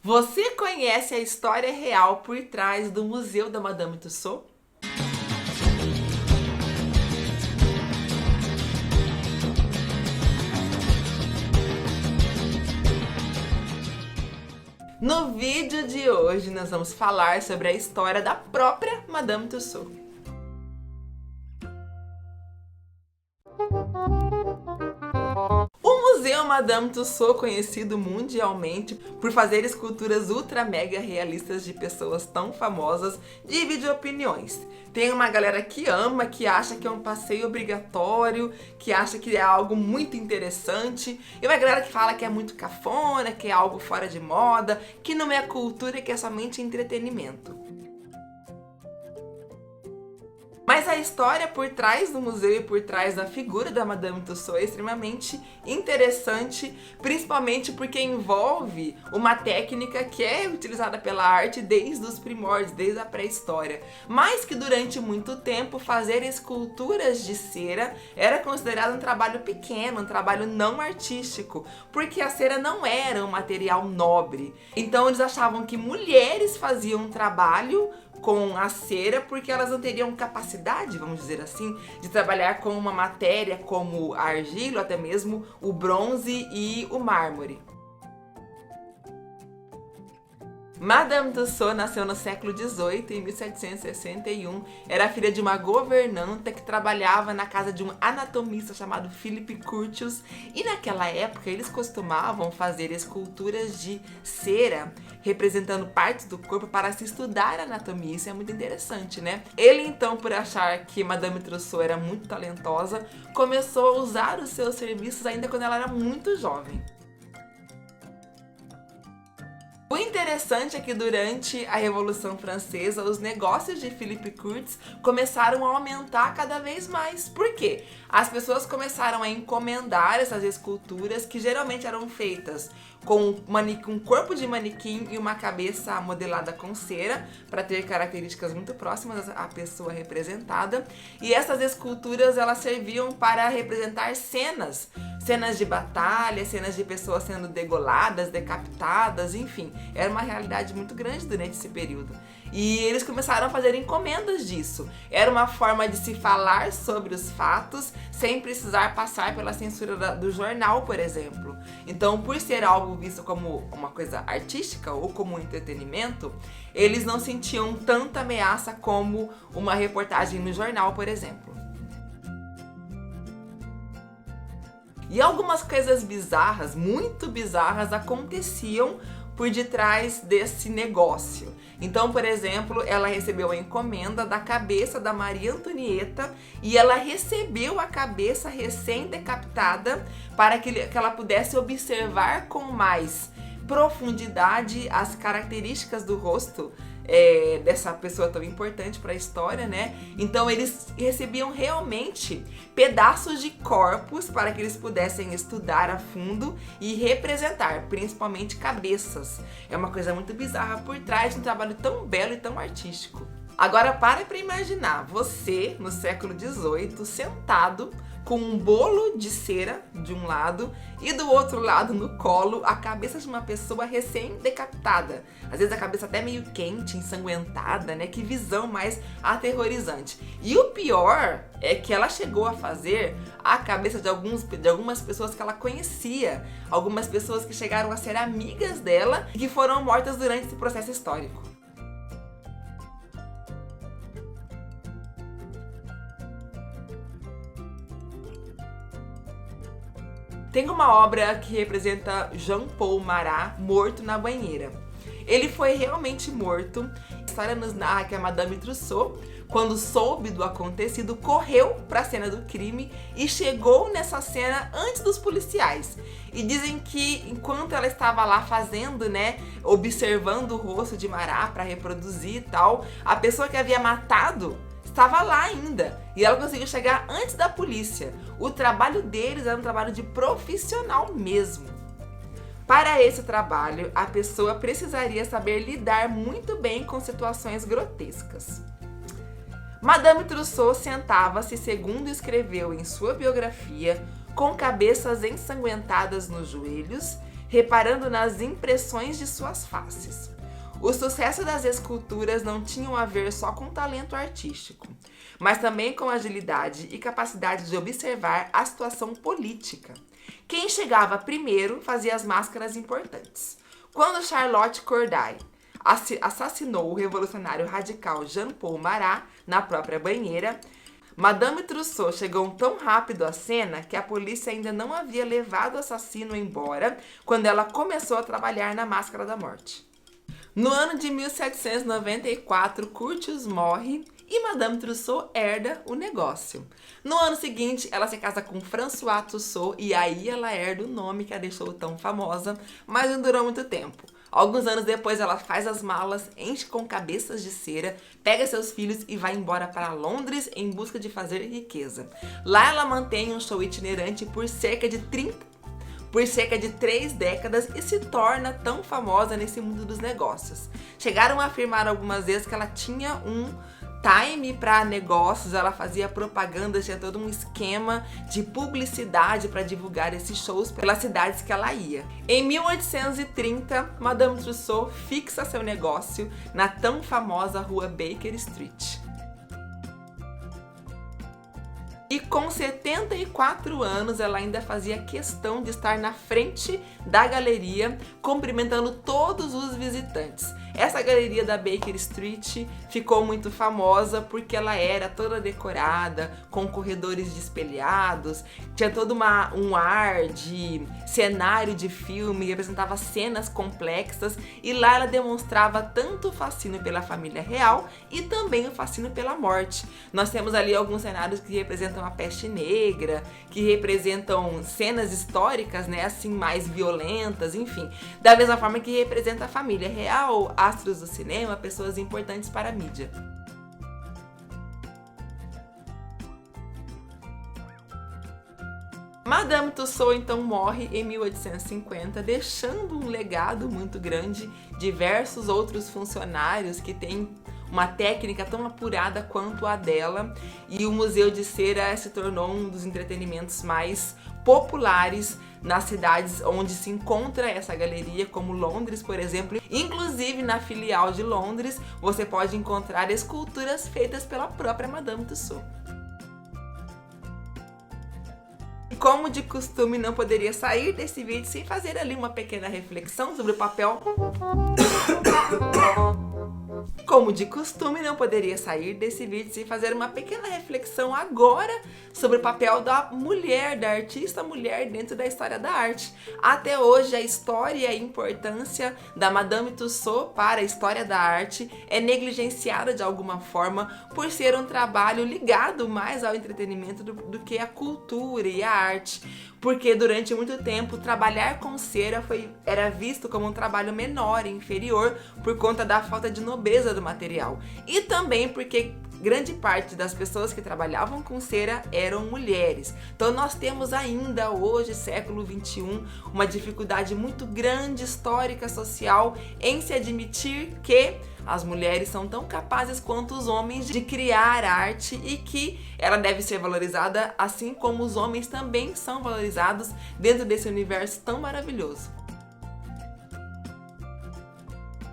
Você conhece a história real por trás do Museu da Madame Tussauds? No vídeo de hoje nós vamos falar sobre a história da própria Madame Tussauds. O Museu Madame Tussauds, conhecido mundialmente por fazer esculturas ultra mega realistas de pessoas tão famosas, divide opiniões. Tem uma galera que ama, que acha que é um passeio obrigatório, que acha que é algo muito interessante, e uma galera que fala que é muito cafona, que é algo fora de moda, que não é cultura, que é somente entretenimento. Mas a história por trás do museu e por trás da figura da Madame Tussauds é extremamente interessante, principalmente porque envolve uma técnica que é utilizada pela arte desde os primórdios, desde a pré-história. Mas que durante muito tempo fazer esculturas de cera era considerado um trabalho pequeno, um trabalho não artístico, porque a cera não era um material nobre. Então eles achavam que mulheres faziam um trabalho com a cera porque elas não teriam capacidade, vamos dizer assim, de trabalhar com uma matéria como a argila, ou até mesmo o bronze e o mármore. Madame Tussauds nasceu no século XVIII, em 1761. Era filha de uma governanta que trabalhava na casa de um anatomista chamado Philippe Curtius. E naquela época eles costumavam fazer esculturas de cera representando partes do corpo para se estudar anatomia. Isso é muito interessante, né? Ele então, por achar que Madame Tussauds era muito talentosa, começou a usar os seus serviços ainda quando ela era muito jovem. O interessante é que durante a Revolução Francesa, os negócios de Philippe Curtius começaram a aumentar cada vez mais. Por quê? As pessoas começaram a encomendar essas esculturas que geralmente eram feitas com um corpo de manequim e uma cabeça modelada com cera, para ter características muito próximas à pessoa representada. E essas esculturas elas serviam para representar cenas de batalha, cenas de pessoas sendo degoladas, decapitadas, enfim. Era uma realidade muito grande durante esse período. E eles começaram a fazer encomendas disso. Era uma forma de se falar sobre os fatos sem precisar passar pela censura do jornal, por exemplo. Então, por ser algo visto como uma coisa artística ou como um entretenimento, eles não sentiam tanta ameaça como uma reportagem no jornal, por exemplo. E algumas coisas bizarras, muito bizarras, aconteciam por detrás desse negócio. Então, por exemplo, ela recebeu a encomenda da cabeça da Maria Antonieta e ela recebeu a cabeça recém-decapitada para que ela pudesse observar com mais profundidade as características do rosto dessa pessoa tão importante para a história, né? Então eles recebiam realmente pedaços de corpos para que eles pudessem estudar a fundo e representar, principalmente cabeças. É uma coisa muito bizarra por trás de um trabalho tão belo e tão artístico. Agora para imaginar você no século XVIII sentado com um bolo de cera de um lado e do outro lado no colo a cabeça de uma pessoa recém-decapitada. Às vezes a cabeça até meio quente, ensanguentada, né? Que visão mais aterrorizante. E o pior é que ela chegou a fazer a cabeça de algumas pessoas que ela conhecia. Algumas pessoas que chegaram a ser amigas dela e que foram mortas durante esse processo histórico. Tem uma obra que representa Jean-Paul Marat morto na banheira. Ele foi realmente morto. A história nos narra que a Madame Tussauds, quando soube do acontecido, correu para a cena do crime e chegou nessa cena antes dos policiais. E dizem que enquanto ela estava lá fazendo, né, observando o rosto de Marat para reproduzir e tal, a pessoa que havia matado estava lá ainda e ela conseguiu chegar antes da polícia. O trabalho deles era um trabalho de profissional mesmo. Para esse trabalho, a pessoa precisaria saber lidar muito bem com situações grotescas. Madame Tussauds sentava-se, segundo escreveu em sua biografia, com cabeças ensanguentadas nos joelhos, reparando nas impressões de suas faces. O sucesso das esculturas não tinha a ver só com talento artístico, mas também com agilidade e capacidade de observar a situação política. Quem chegava primeiro fazia as máscaras importantes. Quando Charlotte Corday assassinou o revolucionário radical Jean-Paul Marat na própria banheira, Madame Tussauds chegou tão rápido à cena que a polícia ainda não havia levado o assassino embora quando ela começou a trabalhar na Máscara da Morte. No ano de 1794, Curtius morre e Madame Tussauds herda o negócio. No ano seguinte, ela se casa com François Tussauds e aí ela herda o nome que a deixou tão famosa, mas não durou muito tempo. Alguns anos depois, ela faz as malas, enche com cabeças de cera, pega seus filhos e vai embora para Londres em busca de fazer riqueza. Lá ela mantém um show itinerante por cerca de 3 décadas e se torna tão famosa nesse mundo dos negócios. Chegaram a afirmar algumas vezes que ela tinha um time para negócios, ela fazia propaganda, tinha todo um esquema de publicidade para divulgar esses shows pelas cidades que ela ia. Em 1830, Madame Tussauds fixa seu negócio na tão famosa rua Baker Street. E com 74 anos, ela ainda fazia questão de estar na frente da galeria, cumprimentando todos os visitantes. Essa galeria da Baker Street ficou muito famosa porque ela era toda decorada, com corredores espelhados, tinha todo um ar de cenário de filme, representava cenas complexas, e lá ela demonstrava tanto o fascínio pela família real e também o fascínio pela morte. Nós temos ali alguns cenários que representam a peste negra, que representam cenas históricas, né, assim, mais violentas, enfim. Da mesma forma que representa a família real, astros do cinema, pessoas importantes para a mídia. Madame Tussauds então morre em 1850, deixando um legado muito grande, diversos outros funcionários que têm uma técnica tão apurada quanto a dela, e o Museu de Cera se tornou um dos entretenimentos mais populares nas cidades onde se encontra essa galeria, como Londres, por exemplo. Inclusive, na filial de Londres, você pode encontrar esculturas feitas pela própria Madame Tussauds. Como de costume, não poderia sair desse vídeo sem fazer ali uma pequena reflexão sobre o papel... Como de costume, não poderia sair desse vídeo sem fazer uma pequena reflexão agora sobre o papel da mulher, da artista mulher dentro da história da arte. Até hoje, a história e a importância da Madame Tussauds para a história da arte é negligenciada de alguma forma por ser um trabalho ligado mais ao entretenimento do que à cultura e à arte. Porque durante muito tempo, trabalhar com cera era visto como um trabalho menor e inferior por conta da falta de nobreza do material. E também porque grande parte das pessoas que trabalhavam com cera eram mulheres. Então nós temos ainda hoje, século XXI, uma dificuldade muito grande histórica, social, em se admitir que as mulheres são tão capazes quanto os homens de criar arte e que ela deve ser valorizada assim como os homens também são valorizados dentro desse universo tão maravilhoso.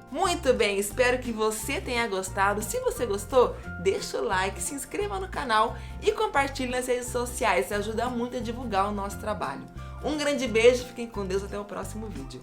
Muito bem, espero que você tenha gostado. Se você gostou, deixa o like, se inscreva no canal e compartilhe nas redes sociais. Isso ajuda muito a divulgar o nosso trabalho. Um grande beijo, fiquem com Deus, até o próximo vídeo.